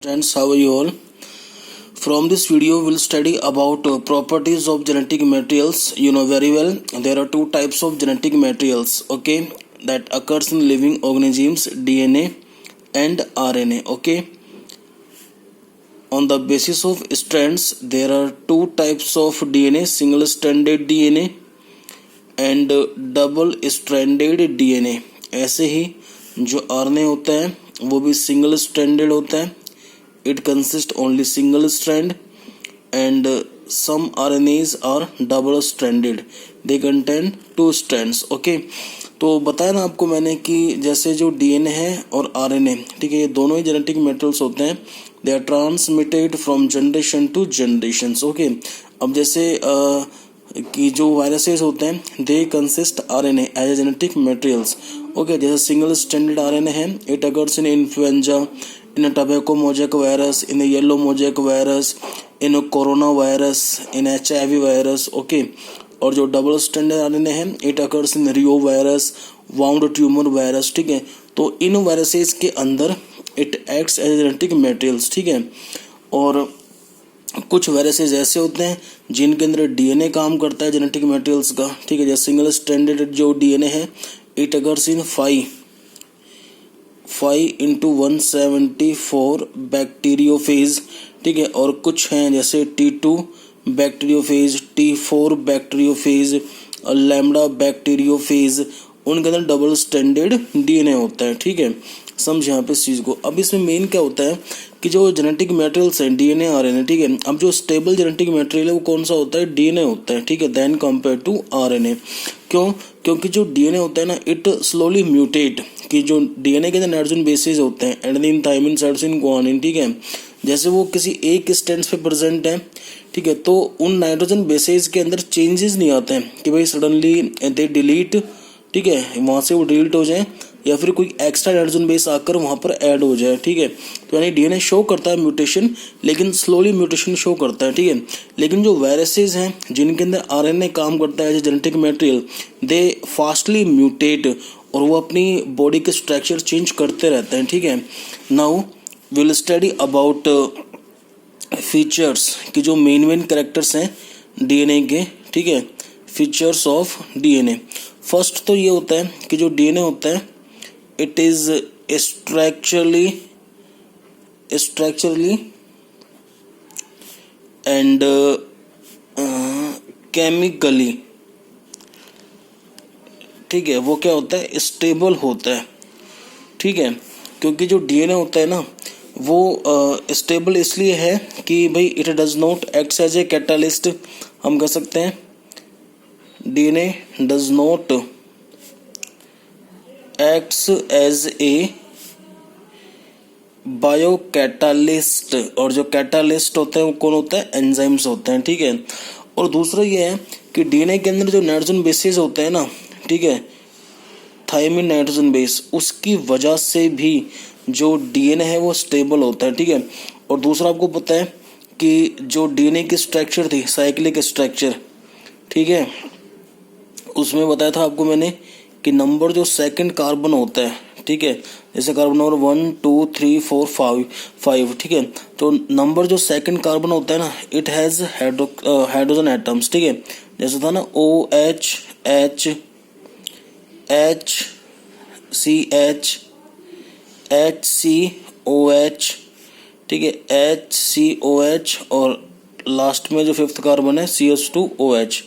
Friends, how are you all? From this video, we'll study about properties of genetic materials. You know very well there are two types of genetic materials, okay, that occurs in living organisms: DNA and RNA. Okay, on the basis of strands, there are two types of DNA: single-stranded DNA and double-stranded DNA. ऐसे ही जो RNA होता है वो भी single-stranded होता है. It consists only single strand, and some RNAs are double stranded. They contain two strands. Okay, तो बताया ना आपको मैंने कि जैसे जो DNA है और RNA, ठीक है, ये दोनों ही जेनेटिक मेटेरियल्स होते हैं. They are transmitted from generation to generation. Okay, अब जैसे कि जो वायरसेस होते हैं they consist RNA as a genetic materials. Okay, जैसे सिंगल स्ट्रैंडेड RNA है, it occurs in influenza, in a tobacco mosaic virus, in a yellow mosaic virus, in a coronavirus, in HIV virus. Okay, और जो double standard RNA है, it occurs in reovirus, wound tumour virus. ठीक है, तो इन viruses के अंदर it acts as genetic materials. ठीक है, और कुछ वायरसेस ऐसे होते हैं जिनके अंदर DNA काम करता है जेनेटिक मटेरियल्स का. ठीक है, जैसे सिंगल स्टैंडर्ड जो DNA है, it occurs in 5x174 bacteriophage. ठीक है, और कुछ हैं जैसे T2 bacteriophage, T4 bacteriophage, lambda bacteriophage. उनके अंदर डबल स्टैंडर्ड DNA होता है. ठीक है, समझ यहाँ पे इस चीज़ को. अब इसमें मेन क्या होता है कि जो जेनेटिक मटेरियल्स हैं DNA RNA, ठीक है, अब जो स्टेबल जेनेटिक मटेरियल है वो कौन सा होता है? DNA होता है. ठीक है, देन कंपेयर टू RNA. क्यों? क्योंकि जो DNA होता है ना, इट स्लोली म्यूटेट. कि जो DNA के अंदर नाइट्रोजन बेसेस होते हैं, एडेनिन, थाइमिन, साइटोसिन, गुआनिन. ठीक है, जैसे वो किसी एक स्ट्रैंड पे प्रेजेंट है, ठीक है, तो उन नाइट्रोजन बेसेस के अंदर चेंजेस नहीं आते हैं कि भाई सडनली दे डिलीट, ठीक है, वहाँ से वो डिलीट हो जाए या फिर कोई एक्स्ट्रा नाइट्रोजन बेस आकर वहाँ पर ऐड हो जाए. ठीक है, तो यानी DNA शो करता है म्यूटेशन, लेकिन स्लोली म्यूटेशन शो करता है. ठीक है, लेकिन जो वायरसेस हैं जिनके अंदर RNA काम करता है एज जेनेटिक मटेरियल, दे फास्टली म्यूटेट और वो अपनी बॉडी के स्ट्रक्चर चेंज करते रहते हैं. ठीक है, now will study about features कि जो मेन कैरेक्टर्स हैं DNA के. ठीक है, फीचर्स ऑफ DNA. फर्स्ट तो ये होता है कि जो DNA होता है, it is structurally and chemically, ठीक है, वो क्या होता है? स्टेबल होता है. ठीक है, क्योंकि जो DNA होता है ना, वो स्टेबल इसलिए है कि भाई it does not act as a catalyst. हम कह सकते हैं DNA does not acts as a biocatalyst, और जो कैटालिस्ट होते हैं वो कौन होता है? एंजाइम्स होते हैं. ठीक है, और दूसरा ये है कि DNA के अंदर जो नाइट्रोजन बेसेस होते हैं ना, ठीक है, थायमिन नाइट्रोजन बेस, उसकी वजह से भी जो DNA है वो स्टेबल होता है. ठीक है, और दूसरा आपको पता है कि जो DNA की स्ट्रक्चर थी, साइक्लिक स्ट्रक्चर, ठीक है, उसमें बताया था आपको मैंने कि नंबर जो सेकंड कार्बन होता है, ठीक है, जैसे कार्बन नंबर 1 2 3 4 5, ठीक है, तो नंबर जो सेकंड कार्बन होता है ना, इट हैज़ हाइड्रोजन एटम्स. ठीक है, जैसे था ना OH, HCH, HCOH, ठीक है, HCOH, और लास्ट में जो फिफ्थ कार्बन है CH2OH.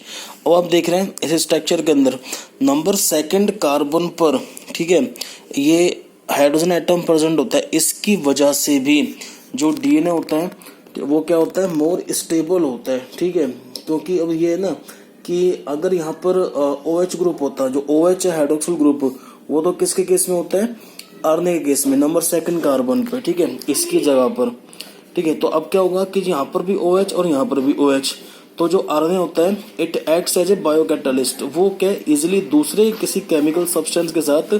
अब आप देख रहे हैं इस स्ट्रक्चर के अंदर नंबर सेकंड कार्बन पर, ठीक है, ये हाइड्रोजन एटम प्रेजेंट होता है. इसकी वजह से भी जो DNA होता है वो क्या होता है? मोर स्टेबल होता है. ठीक है, क्योंकि अब ये है ना कि अगर यहाँ पर OH ग्रुप होता है, जो OH है हाइड्रोक्सिल ग्रुप, वो तो किसके केस में होता है? RNA के केस में, नंबर सेकंड कार्बन पे. ठीक है, इसकी जगह पर. ठीक है, तो अब क्या होगा कि यहाँ पर भी OH और यहाँ पर भी OH, तो जो RNA होता है इट एक्ट्स एज ए बायोकैटालिस्ट. वो क्या इजीली दूसरे किसी केमिकल सब्सटेंस के साथ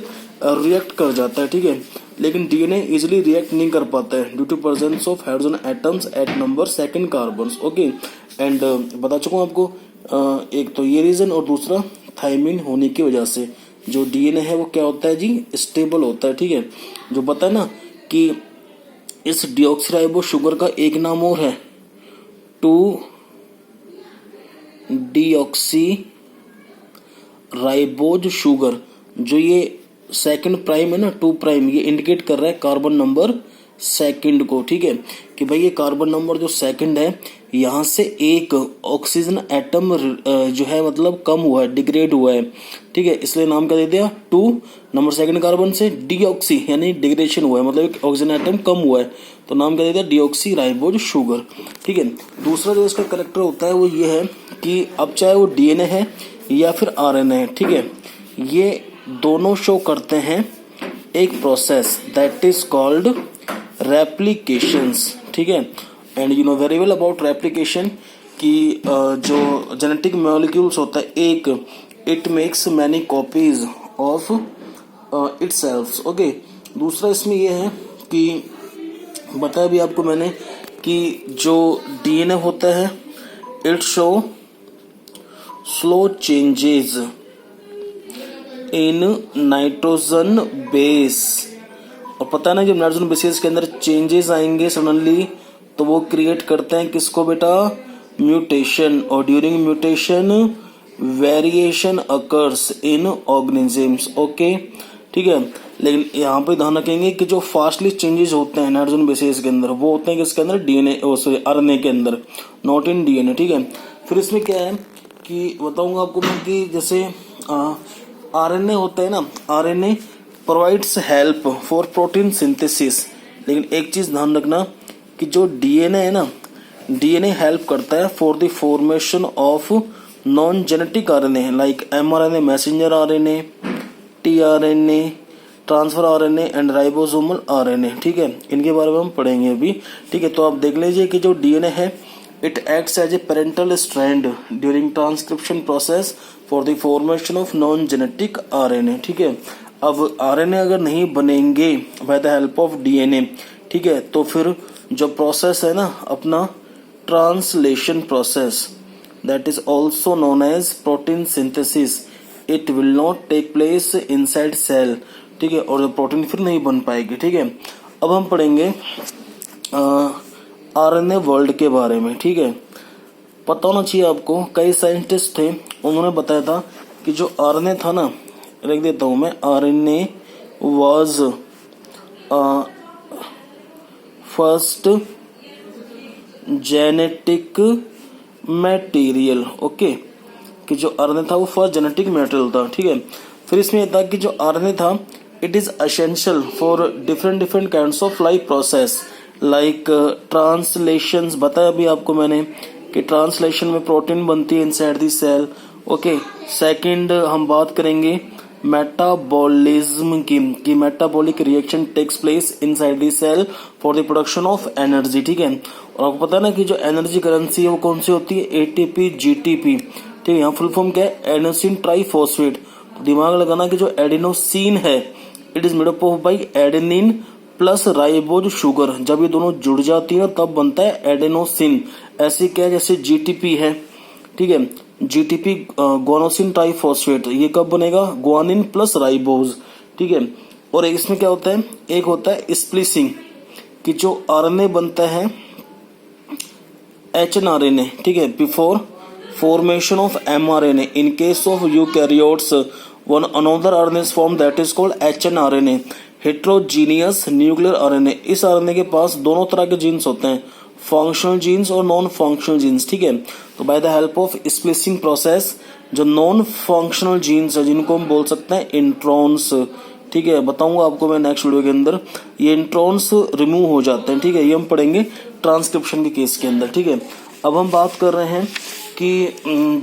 रिएक्ट कर जाता है. ठीक है, लेकिन DNA इजीली रिएक्ट नहीं कर पाता है due to presence of hydrogen atoms at number second carbon. Okay, and बता चुका हूँ आपको एक तो ये रीजन, और दूसरा थायमिन होने की वजह से जो DNA है वो क्या होता है जी? स्टेबल होता है. ठीक है, जो पता है ना कि इस डिऑक्सीराइबोज शुगर का एक नाम और है 2-डीऑक्सी-राइबोज शुगर। जो ये सेकंड प्राइम है ना, 2 प्राइम, ये इंडिकेट कर रहा है कार्बन नंबर सेकंड को। ठीक है, कि भाई ये कार्बन नंबर जो सेकंड है, यहाँ से एक ऑक्सीजन एटम जो है मतलब कम हुआ है, डिग्रेड हुआ है। ठीक है, इसलिए नाम क्या दे दिया, 2 नंबर सेकंड कार्बन से डीऑक्सी यानी डिग्रेडेशन हुआ है, मतलब एक ऑक्सीजन एटम कम हुआ है, तो नाम क्या दे दिया, डीऑक्सी-राइबोज शुगर। ठीक है, दूसरा जो इसका कैरेक्टर होता है वो ये है कि अब चाहे वो डीएनए है या फिर आरएनए है, ठीक है, ये दोनों शो करते हैं एक प्रोसेस दैट इज कॉल्ड रेप्लिकेशंस। ठीक है, and you know very well about replication कि जो जेनेटिक मॉलिक्यूल्स होता है एक, it makes many copies of itself. Okay, दूसरा इसमें यह है कि बताया भी आपको मैंने कि जो डीएनए होता है it show slow changes in nitrogen base, और पता है ना जब नाइट्रोजन बेसिस के अंदर चेंजेस आएंगे सडनली तो वो क्रिएट करते हैं किसको बेटा, म्यूटेशन, और during mutation variation occurs in organisms. Okay, ठीक है, लेकिन यहाँ पे ध्यान रखेंगे कि जो फास्टली चेंजेस होते हैं नाइट्रोजन बेसिस के अंदर वो होते हैं किसके अंदर, डीएनए, सॉरी आरएनए के अंदर, नॉट इन डीएनए। ठीक है, फिर इसमें क्या है कि बताऊंगा आपको मैं कि जैसे आरएनए होता है ना, RNA provides help for protein synthesis, लेकिन एक चीज ध्यान रखना कि जो डीएनए है ना, डीएनए हेल्प करता है for the formation of non genetic RNA like mRNA, messenger RNA, tRNA, transfer RNA and ribosomal RNA. ठीक है, इनके बारे में हम पढ़ेंगे अभी। ठीक है, तो आप देख लीजिए कि जो डीएनए है it acts as a parental strand during transcription process for the formation of non genetic RNA. ठीक है, अब आरएनए अगर नहीं बनेंगे by the help of DNA, ठीक है, तो फिर जो प्रोसेस है ना अपना translation process that is also known as protein synthesis, it will not take place inside cell. ठीक है, और जो प्रोटीन फिर नहीं बन पाएगी। ठीक है, अब हम पढ़ेंगे आरएनए वर्ल्ड के बारे में। ठीक है, पता होना चाहिए आपको, कई साइंटिस्ट थे उन्होंने बताया था कि जो आरएनए था ना, लिख देता हूं मैं, RNA was first genetic material. Okay, कि जो आरएनए था वो फर्स्ट जेनेटिक मटेरियल था। ठीक है, फिर इसमें था कि जो आरएनए था it is essential for different kinds of life process like translations. बताया अभी आपको मैंने कि ट्रांसलेशन में प्रोटीन बनती है inside the cell. Okay, second हम बात करेंगे मेटाबॉलिज्म की metabolic reaction takes place inside the cell for the production of energy. ठीक है, और आपको पता है ना कि जो एनर्जी करेंसी है वो कौन सी होती है, एटीपी जीटीपी। ठीक है, यहाँ फुल फॉर्म क्या है, एडेनोसिन ट्राइफॉस्फेट। तो दिमाग लगाना कि जो एडेनोसिन है it is made up of by adenine plus ribose sugar, जब ये दोनों जुड़ जाती है तब बनता है एडेनोसिन। ऐसे क्या है, जैसे जीटीपी है, ठीक है, जीटीपी ग्वानोसिन ट्राइफॉस्फेट, ये कब बनेगा, ग्वानिन प्लस राइबोज। ठीक है, और इसमें क्या होता है, एक होता है स्प्लिसिंग कि जो आरएनए बनता है एचएनआरएनए, ठीक है, before formation of mRNA. In case of eukaryotes, one another RNA is formed that is called hnRNA, heterogeneous nuclear RNA. इस RNA के पास दोनों तरह के जीन्स होते हैं, फंक्शनल जीन्स और नॉन फंक्शनल जीन्स। ठीक है, तो bye the help of splicing process जो नॉन फंक्शनल जीन्स है जिनको हम बोल सकते हैं इंट्रॉन्स, ठीक है, बताऊंगा आपको मैं नेक्स्ट वीडियो के अंदर, ये इंट्रॉन्स रिमूव हो जाते हैं। ठीक है, ये हम पढ़ेंगे ट्रांसक्रिप्शन के केस के अंदर। ठीक है, अब हम बात कर रहे हैं कि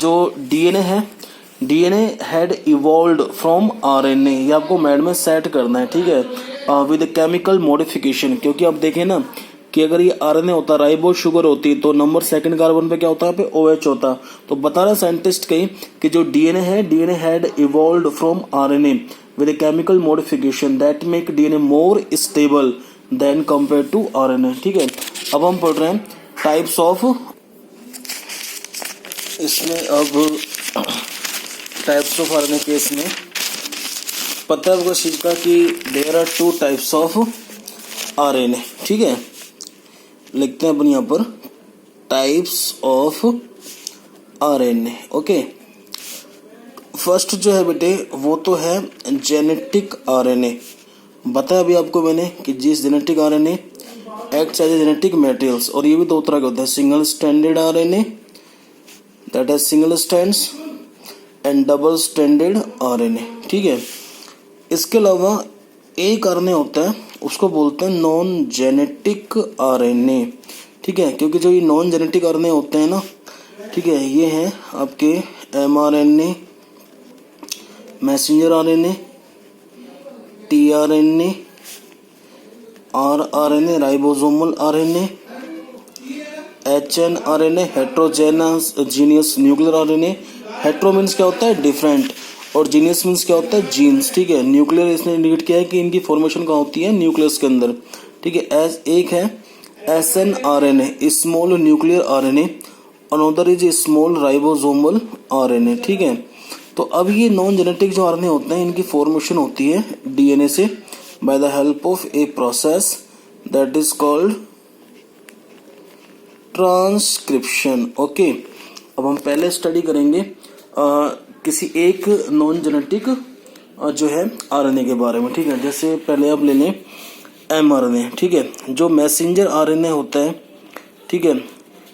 जो डीएनए है, DNA had evolved from RNA, ये आपको मैड में सेट करना है। ठीक है, विद केमिकल मॉडिफिकेशन, क्योंकि आप देखें ना कि अगर ये आरएनए होता, राइबोज शुगर होती, तो नंबर सेकंड कार्बन पे क्या होता है, पे OH होता। तो बता रहा साइंटिस्ट कहीं कि जो डीएनए है, DNA had evolved from RNA with chemical modification that make DNA more stable than compare to RNA. ठीक है, अब हम पढ़ रहे हैं टाइप्स ऑफ, इसमें अब टाइप्स ऑफ आरएनए केस में पता है आपको चीज का कि there are 2 types of RNA. ठीक है, लिखते हैं अपन यहाँ पर types of RNA. Okay, first जो है बेटे वो तो है जेनेटिक आरएनए। बताया अभी आपको मैंने कि जिस genetic RNA acts as a genetic materials, और ये भी दो तरह के होते हैं, single stranded RNA that is single strands and double stranded RNA. ठीक है, इसके अलावा एक आरएनए होता है उसको बोलते हैं नॉन जेनेटिक आरएनए। ठीक है, क्योंकि जो ये नॉन जेनेटिक आरएनए होते हैं ना, ठीक है, ये हैं आपके mRNA, messenger RNA, tRNA, rRNA, ribosomal RNA, hnRNA, heterogeneous nuclear RNA. Hetero means क्या होता है डिफरेंट, और जीनियस मीन्स क्या होता है जीन्स। ठीक है, न्यूक्लियर इसने इंडिकेट किया है कि इनकी फॉर्मेशन कहाँ होती है, न्यूक्लियस के अंदर। ठीक है, एज एक है snRNA, small nuclear RNA, another is small ribosomal RNA. ठीक है, तो अब ये नॉन जेनेटिक जो आरएनए होते हैं इनकी फॉर्मेशन होती है डीएनए से bye the help of a process that is called transcription. Okay, अब हम पहले स्टडी करेंगे किसी एक नॉन जेनेटिक जो है आरएनए के बारे में। ठीक है, जैसे पहले आप ले लें एमआरएनए। ठीक है, जो मैसेंजर आरएनए होता है, ठीक है,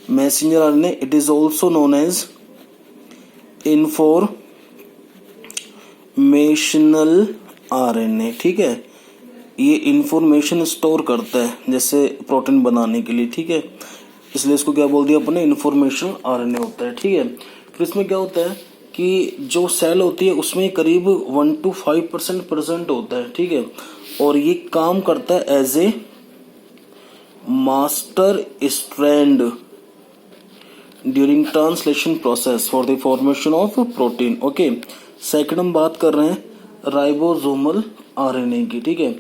messenger RNA it is also known as informational RNA. ठीक है, ये इंफॉर्मेशन स्टोर करता है जैसे प्रोटीन बनाने के लिए। ठीक है, इसलिए इसको क्या बोल दिया अपने, इंफॉर्मेशनल आरएनए होता है। ठीक है, फिर इसमें क्या होता है कि जो सेल होती है उसमें करीब 1 to 5% प्रेजेंट होता है। ठीक है, और ये काम करता है as a master strand during translation process for the formation of protein. Okay, second हम बात कर रहे हैं राइबोसोमल आरएनए की। ठीक है,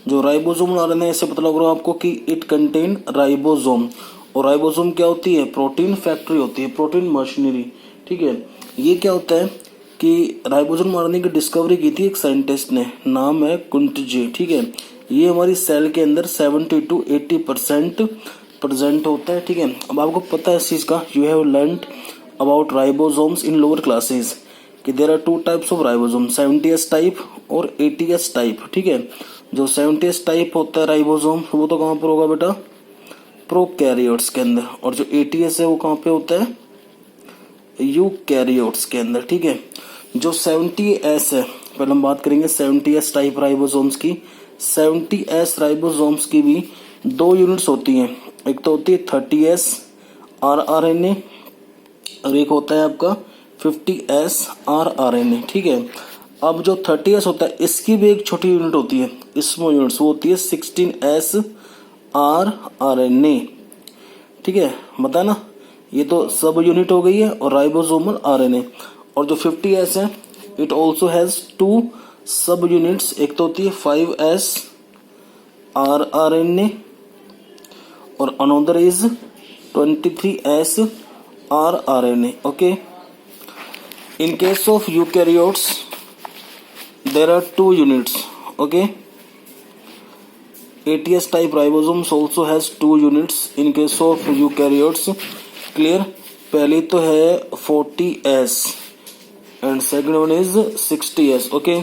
जो राइबोसोमल आरएनए से पता लग रहा है आपको कि इट कंटेन राइबोसोम, और राइबोसोम क्या होती है, प्रोटीन फैक्ट्री होती है, प्रोटीन मशीनरी। ठीक है, ये क्या होता है कि राइबोसोम आरएनए की डिस्कवरी की थी एक साइंटिस्ट ने, नाम है कुंटजे। ठीक है, ये हमारी सेल के अंदर 70 to 80% प्रेजेंट होता है। ठीक है, अब आपको पता है इस चीज का, you have learned about ribosomes in lower classes कि there are 2 types of ribosome, 70S type और 80S टाइप। ठीक है, जो 70S टाइप होता है राइबोसोम वो तो कहाँ पर होगा बेटा, प्रोकैरियोट्स के अंदर, और जो 80S है वो कहाँ पे होता है, यूकैरियोट्स के अंदर। ठीक है, जो 70S है, पहले हम बात करेंगे 70S टाइप राइबोसोम्स की। 70S राइबोसोम्स की भी 2 यूनिट्स होती हैं, एक तो होती है 30S आरआरएनए और एक होता है आपका 50S आरआरएनए। ठीक है, अब जो 30S होता है इसकी भी एक छोटी यूनिट होती है, स्मॉल यूनिट्स, वो होती है 16S आरआरएनए। ठीक है, बता ना, ये तो सब यूनिट हो गई है, और राइबोसोमल आरएनए। और जो 50S है इट ऑल्सो हैज 2 सब यूनिट्स, एक तो होती है 5S आरआरएनए और another is 23S rRNA. Okay, in case of eukaryotes there are 2 units. Okay, 80S type ribosomes also has 2 units in case of eukaryotes. Clear? पहली तो है 40S and second one is 60S. Okay,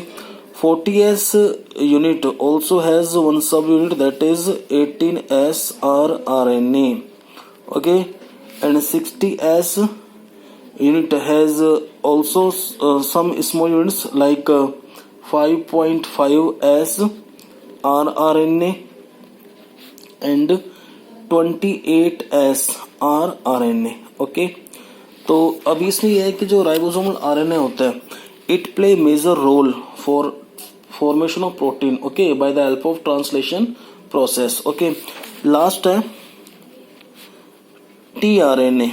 40S unit also has one sub unit that is 18S rRNA. Okay, and 60S unit has also some small units like 5.5S rRNA and 28S rRNA. Okay, तो अब इसमें यह है कि जो ribosomal RNA होता है it play major role for formation of protein. Okay, by the help of translation process. Okay, last है टीआरएनए।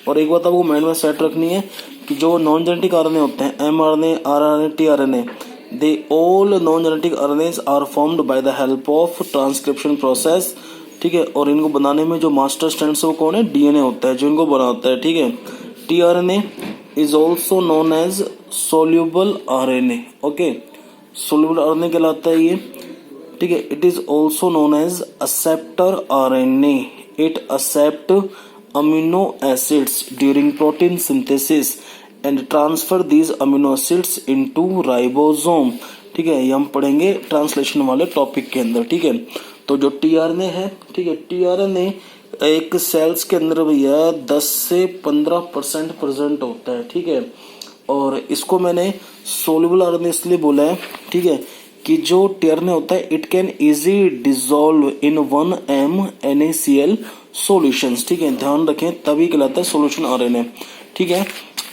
और एक बात आपको माइंड में सेट रखनी है कि जो नॉन जेनेटिक आरएनए होते हैं, mRNA, rRNA, tRNA, they all non genetic RNAs are formed by the help of transcription process. ठीक है, और इनको बनाने में जो मास्टर स्ट्रैंड है वो कौन है, डीएनए होता है जो इनको बनाता है। ठीक है, tRNA is also known as soluble RNA. Okay, soluble RNA कहलाता है ये। ठीक है, it is also known as acceptor RNA It accept amino acids during protein synthesis and transfer these amino acids into ribosome. ठीक है, ये हम पढ़ेंगे ट्रांसलेशन वाले टॉपिक के अंदर. ठीक है, तो जो टीआरएनए है, ठीक है, टीआरएनए एक सेल्स के अंदर भैया 10 से 15% प्रेजेंट होता है. ठीक है, और इसको मैंने सोल्यूबल आरएनए इसलिए बोला है, ठीक है, कि जो टीआरएनए होता है it can easy dissolve in 1M NaCl solutions. ठीक है, ध्यान रखें, तभी कहलाता है सॉल्यूशन आरएनए. ठीक है,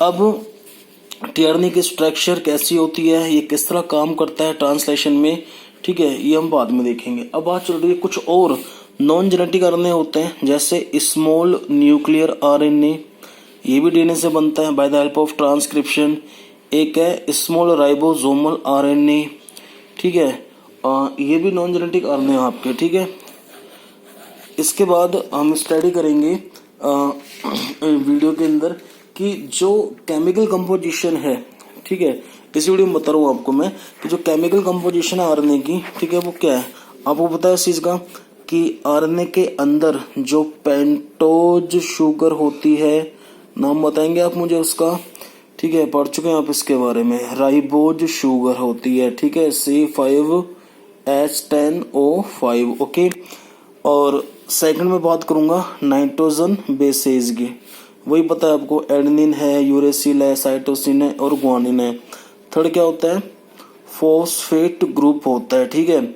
अब टीआरएनए की स्ट्रक्चर कैसी होती है, ये किस तरह काम करता है ट्रांसलेशन में, ठीक है, ये हम बाद में देखेंगे. अब बात चल रही है कुछ और नॉन जेनेटिक आरएनए होते हैं, जैसे स्मॉल न्यूक्लियर आरएनए, ये भी डीएनए से बनता है bye the help of transcription. एक है स्मॉल राइबोसोमल आरएनए. ठीक है, ये भी नॉन जेनेटिक आरएनए आपके. ठीक है, इसके बाद हम स्टडी करेंगे वीडियो के अंदर कि जो केमिकल कंपोजिशन है, ठीक है, इस वीडियो में बता रहा हूँ आपको मैं कि जो केमिकल कंपोजिशन है आरएनए की, ठीक है, वो क्या है. आपको पता है इस चीज का कि आरएनए के अंदर जो पेंटोज शुगर होती है, नाम बताएंगे आप मुझे उसका. ठीक है, पढ़ चुके हैं आप इसके बारे में. राइबोज शुगर होती है, ठीक है, C5H10O5. ओके, और सेकंड में बात करूंगा नाइट्रोजन बेसेज की. वही पता है आपको, एडेनिन है, यूरेसिल है, साइटोसिन है और ग्वानिन है. थर्ड क्या होता है, फॉस्फेट ग्रुप होता है. ठीक है,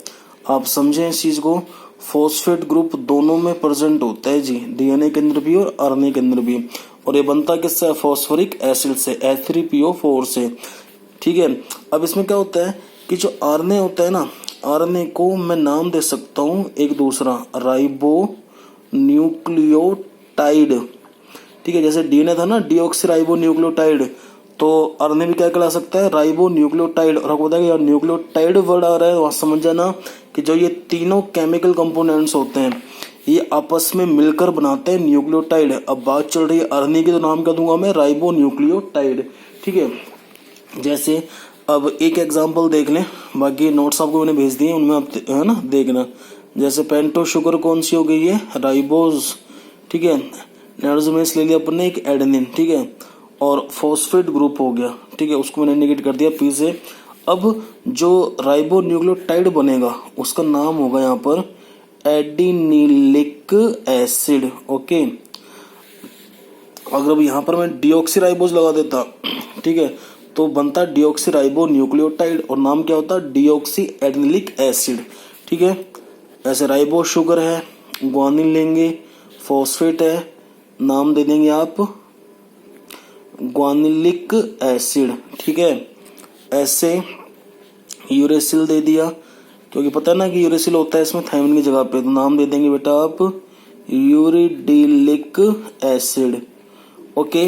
आप समझें इस चीज को, फॉस्फेट ग्रुप दोनों में प्रेजेंट होता है जी, डीएनए के अंदर भी और आरएनए के अंदर भी. और ये बनता किससे, फॉस्फोरिक एसिड से, H3PO4 से. ठीक है, अब इसमें क्या होता है कि जो आरएनए होता है ना, आरएनए को मैं नाम दे सकता हूँ एक दूसरा, राइबो न्यूक्लियोटाइड. ठीक है, जैसे डीएनए था ना डीऑक्सीराइबो न्यूक्लियोटाइड, तो आरएनए भी क्या कहला सकता है, राइबो न्यूक्लियोटाइड. और आपको बताया कि न्यूक्लियोटाइड वर्ड आ रहा है, वहां समझ जाना कि जो ये तीनों केमिकल कंपोनेंट्स होते हैं ये आपस में मिलकर बनाते हैं न्यूक्लियोटाइड. अब बात चल रही है आरएनए की, तो नाम क्या दूंगा मैं, राइबो न्यूक्लियोटाइड. ठीक है, जैसे अब एक एग्जांपल देख लें, बाकी नोट्स आपको मैंने भेज दिए, उनमें आप है ना देखना. जैसे पेंटो शुगर कौन सी हो गई है, राइबोज. ठीक है, नाइट्रोजन ले लिया अपन ने, एक एडेनिन. ठीक है, और फॉस्फेट ग्रुप हो गया. ठीक है, उसको मैंने इंडिकेट कर दिया पी से. अब जो राइबो न्यूक्लियोटाइड बनेगा उसका नाम होगा यहाँ पर एडिनिलिक एसिड. ओके, अगर यहाँ पर मैं डीऑक्सीराइबोज लगा देता, ठीक है, तो बनता डीऑक्सीराइबो न्यूक्लियोटाइड और नाम क्या होता, डीऑक्सी एडिनिलिक एसिड. ठीक है, ऐसे राइबो शुगर है, ग्वानिन लेंगे, फॉस्फेट है, नाम दे देंगे आप ग्वानिलिक एसिड. ठीक है, ऐसे यूरेसिल दे दिया, क्योंकि पता है ना कि यूरेसिल होता है इसमें थायमिन की जगह पे, तो नाम दे देंगे बेटा आप uridylic acid. Okay,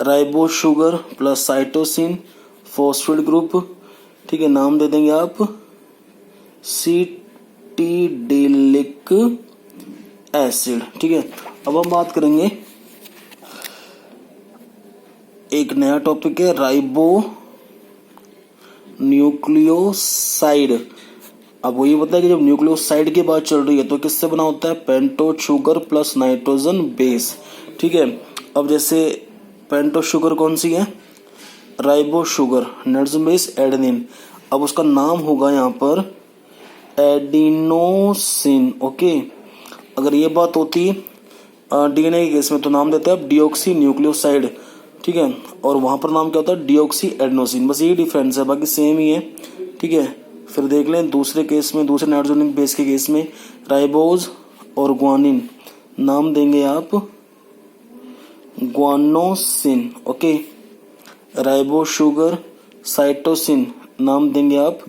ribo sugar plus cytosine, phosphate group. ठीक है, नाम दे देंगे आप सीटिडिलिक एसिड. ठीक है, अब हम बात करेंगे, एक नया टॉपिक है राइबो न्यूक्लियोसाइड. अब वही पता है कि जब न्यूक्लियोसाइड की बात चल रही है तो किससे बना होता है, पेंटो शुगर प्लस नाइट्रोजन बेस. ठीक है, अब जैसे पेंटो शुगर कौन सी है, ribo sugar, nitrogen base adenine. अब उसका नाम होगा यहाँ पर एडिनोसिन. ओके, अगर ये बात होती डीएनए के केस में तो नाम देते हैं डीऑक्सी न्यूक्लियोसाइड. ठीक है, और वहां पर नाम क्या होता है, डीऑक्सी एडेनोसिन. बस यही डिफरेंस है, बाकी सेम ही है. ठीक है, फिर देख लें दूसरे केस में, दूसरे नाइट्रोजन बेस के केस में राइबोज और ग्वानिन, नाम देंगे आप guanosine. Okay, ribo sugar, cytosine, नाम देंगे आप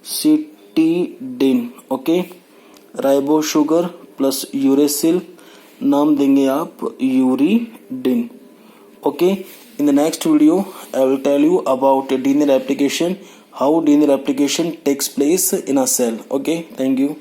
cytidine. Okay, ribo sugar plus uracil, नाम देंगे आप uridine. Okay, in the next video I will tell you about DNA replication, how DNA replication takes place in a cell. Okay, thank you.